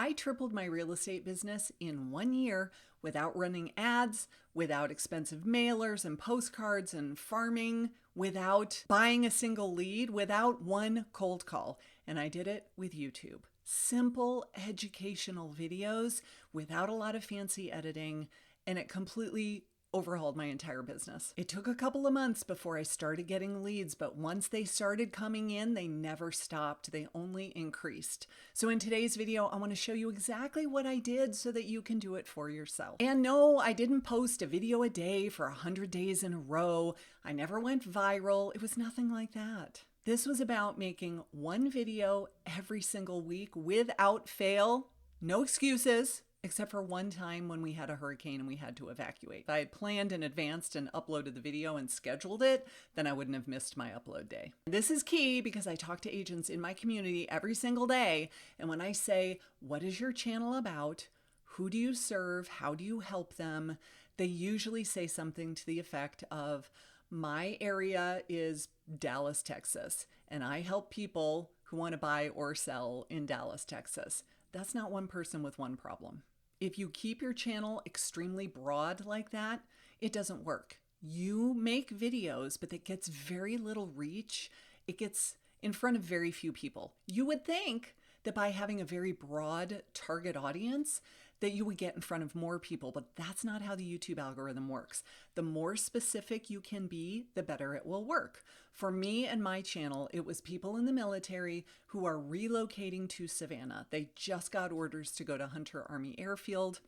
I tripled my real estate business in 1 year without running ads, without expensive mailers and postcards and farming, without buying a single lead, without one cold call. And I did it with YouTube. Simple educational videos without a lot of fancy editing, and it completely overhauled my entire business. It took a couple of months before I started getting leads, but once they started coming in, they never stopped. They only increased. So in today's video, I want to show you exactly what I did so that you can do it for yourself. And no, I didn't post a video a day for 100 days in a row. I never went viral. It was nothing like that. This was about making one video every single week without fail. No excuses. Except for one time when we had a hurricane and we had to evacuate. If I had planned in advance and uploaded the video and scheduled it, then I wouldn't have missed my upload day. This is key because I talk to agents in my community every single day. And when I say, what is your channel about? Who do you serve? How do you help them? They usually say something to the effect of, my area is Dallas, Texas, and I help people who want to buy or sell in Dallas, Texas. That's not one person with one problem. If you keep your channel extremely broad like that, it doesn't work. You make videos, but it gets very little reach. It gets in front of very few people. You would think that by having a very broad target audience, that you would get in front of more people, but that's not how the YouTube algorithm works. The more specific you can be, the better it will work. For me and my channel, it was people in the military who are relocating to Savannah. They just got orders to go to Hunter Army Airfield.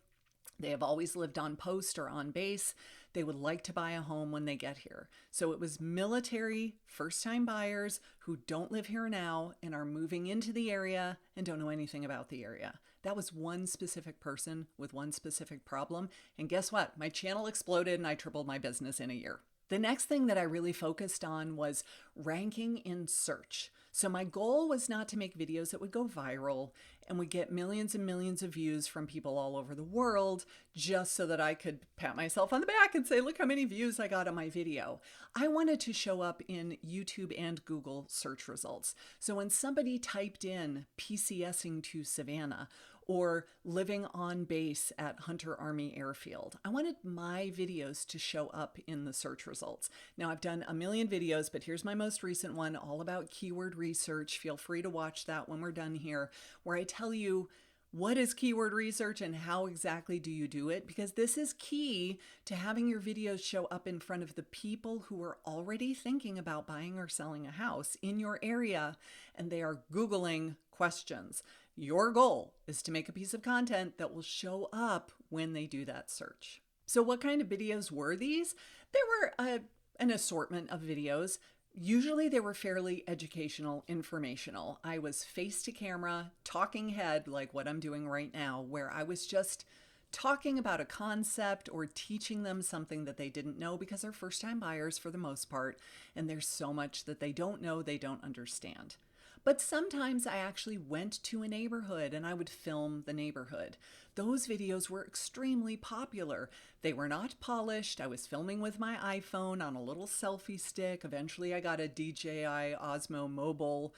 They have always lived on post or on base. They would like to buy a home when they get here. So it was military first-time buyers who don't live here now and are moving into the area and don't know anything about the area. That was one specific person with one specific problem. And guess what? My channel exploded and I tripled my business in a year. The next thing that I really focused on was ranking in search. So my goal was not to make videos that would go viral and would get millions and millions of views from people all over the world just so that I could pat myself on the back and say, look how many views I got on my video. I wanted to show up in YouTube and Google search results. So when somebody typed in PCSing to Savannah or living on base at Hunter Army Airfield, I wanted my videos to show up in the search results. Now I've done a million videos, but here's my most recent one all about keyword research. Feel free to watch that when we're done here, where I tell you what is keyword research and how exactly do you do it? Because this is key to having your videos show up in front of the people who are already thinking about buying or selling a house in your area, and they are Googling questions. Your goal is to make a piece of content that will show up when they do that search. So what kind of videos were these? There were an assortment of videos. Usually they were fairly educational, informational. I was face to camera, talking head like what I'm doing right now, where I was just talking about a concept or teaching them something that they didn't know because they're first-time buyers for the most part, and there's so much that they don't know, they don't understand. But sometimes I actually went to a neighborhood and I would film the neighborhood. Those videos were extremely popular. They were not polished. I was filming with my iPhone on a little selfie stick. Eventually I got a DJI Osmo Mobile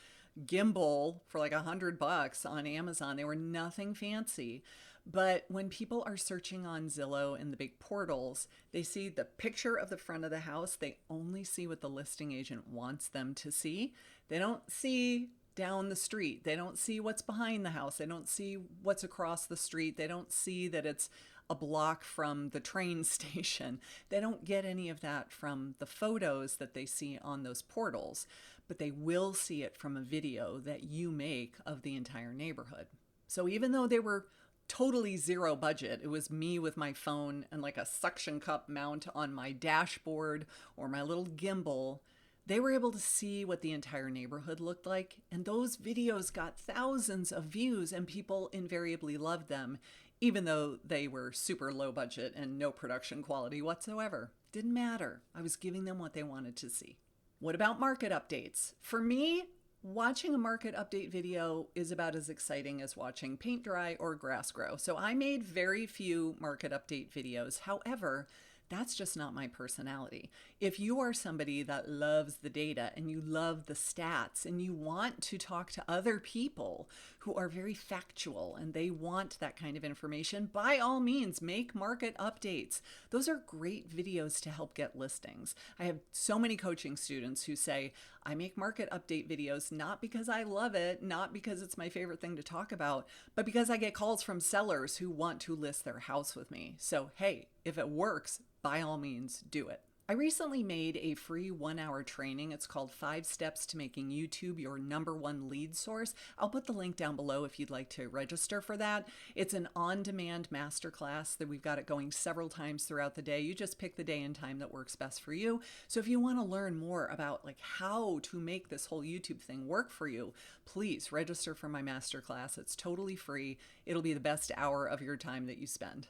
gimbal for like $100 on Amazon. They were nothing fancy. But when people are searching on Zillow in the big portals, they see the picture of the front of the house. They only see what the listing agent wants them to see. They don't see down the street. They don't see what's behind the house. They don't see what's across the street. They don't see that it's a block from the train station. They don't get any of that from the photos that they see on those portals, but they will see it from a video that you make of the entire neighborhood. So even though they were totally zero budget, it was me with my phone and like a suction cup mount on my dashboard or my little gimbal, they were able to see what the entire neighborhood looked like. And those videos got thousands of views and people invariably loved them, even though they were super low budget and no production quality whatsoever. Didn't matter. I was giving them what they wanted to see. What about market updates? For me, watching a market update video is about as exciting as watching paint dry or grass grow. So I made very few market update videos. However, That's just not my personality. If you are somebody that loves the data and you love the stats and you want to talk to other people who are very factual and they want that kind of information, by all means, make market updates. Those are great videos to help get listings. I have so many coaching students who say, I make market update videos not because I love it, not because it's my favorite thing to talk about, but because I get calls from sellers who want to list their house with me. So, hey, if it works, by all means, do it. I recently made a free 1-hour training. It's called 5 Steps to Making YouTube Your #1 Lead Source. I'll put the link down below if you'd like to register for that. It's an on-demand masterclass that we've got it going several times throughout the day. You just pick the day and time that works best for you. So if you want to learn more about how to make this whole YouTube thing work for you, please register for my masterclass. It's totally free. It'll be the best hour of your time that you spend.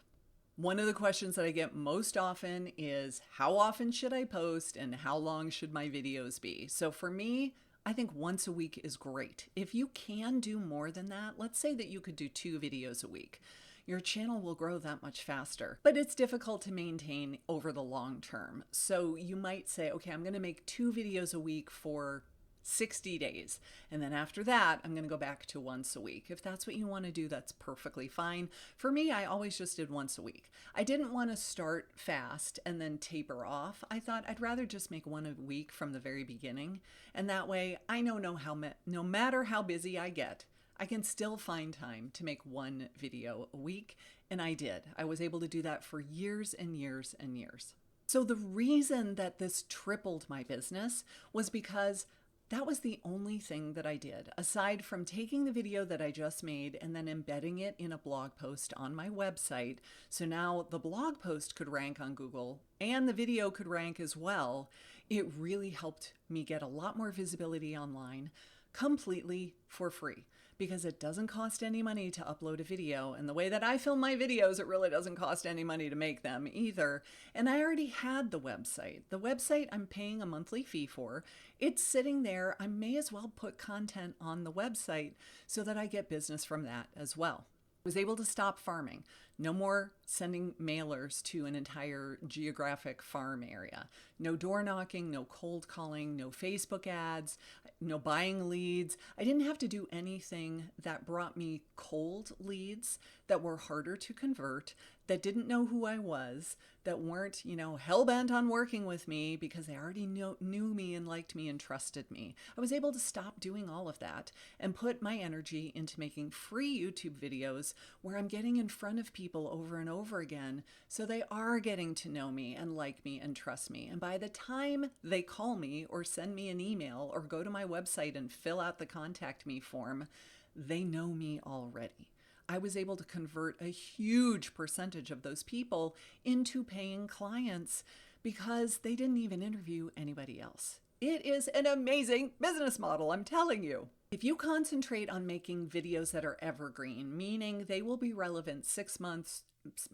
One of the questions that I get most often is, how often should I post and how long should my videos be? So for me, I think once a week is great. If you can do more than that, let's say that you could do 2 videos a week. Your channel will grow that much faster, but it's difficult to maintain over the long term. So you might say, okay, I'm going to make 2 videos a week for 60 days. And then after that, I'm going to go back to once a week. If that's what you want to do, that's perfectly fine. For me, I always just did once a week. I didn't want to start fast and then taper off. I thought I'd rather just make 1 a week from the very beginning. And that way I know no matter how busy I get, I can still find time to make 1 video a week. And I did. I was able to do that for years and years and years. So the reason that this tripled my business was because that was the only thing that I did, aside from taking the video that I just made and then embedding it in a blog post on my website. So now the blog post could rank on Google and the video could rank as well. It really helped me get a lot more visibility online completely for free, because it doesn't cost any money to upload a video. And the way that I film my videos, it really doesn't cost any money to make them either. And I already had the website. The website I'm paying a monthly fee for. It's sitting there. I may as well put content on the website so that I get business from that as well. I was able to stop farming. No more sending mailers to an entire geographic farm area. No door knocking, no cold calling, no Facebook ads, no buying leads. I didn't have to do anything that brought me cold leads that were harder to convert, that didn't know who I was, that weren't, hell-bent on working with me because they already knew me and liked me and trusted me. I was able to stop doing all of that and put my energy into making free YouTube videos where I'm getting in front of people over and over again, so they are getting to know me and like me and trust me. And by the time they call me or send me an email or go to my website and fill out the contact me form, they know me already. I was able to convert a huge percentage of those people into paying clients because they didn't even interview anybody else. It is an amazing business model, I'm telling you. If you concentrate on making videos that are evergreen, meaning they will be relevant 6 months,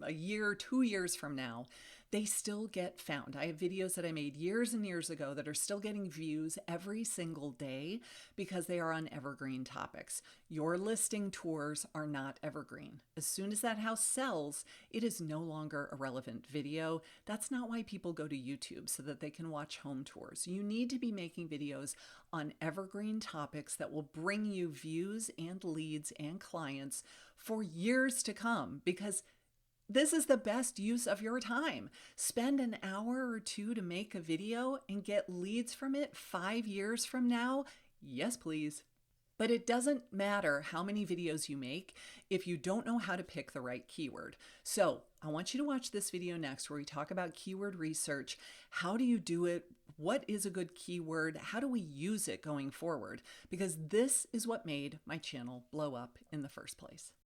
a year, 2 years from now, they still get found. I have videos that I made years and years ago that are still getting views every single day because they are on evergreen topics. Your listing tours are not evergreen. As soon as that house sells, it is no longer a relevant video. That's not why people go to YouTube, so that they can watch home tours. You need to be making videos on evergreen topics that will bring you views and leads and clients for years to come, because this is the best use of your time. Spend an hour or 2 to make a video and get leads from it 5 years from now. Yes, please. But it doesn't matter how many videos you make if you don't know how to pick the right keyword. So I want you to watch this video next where we talk about keyword research. How do you do it? What is a good keyword? How do we use it going forward? Because this is what made my channel blow up in the first place.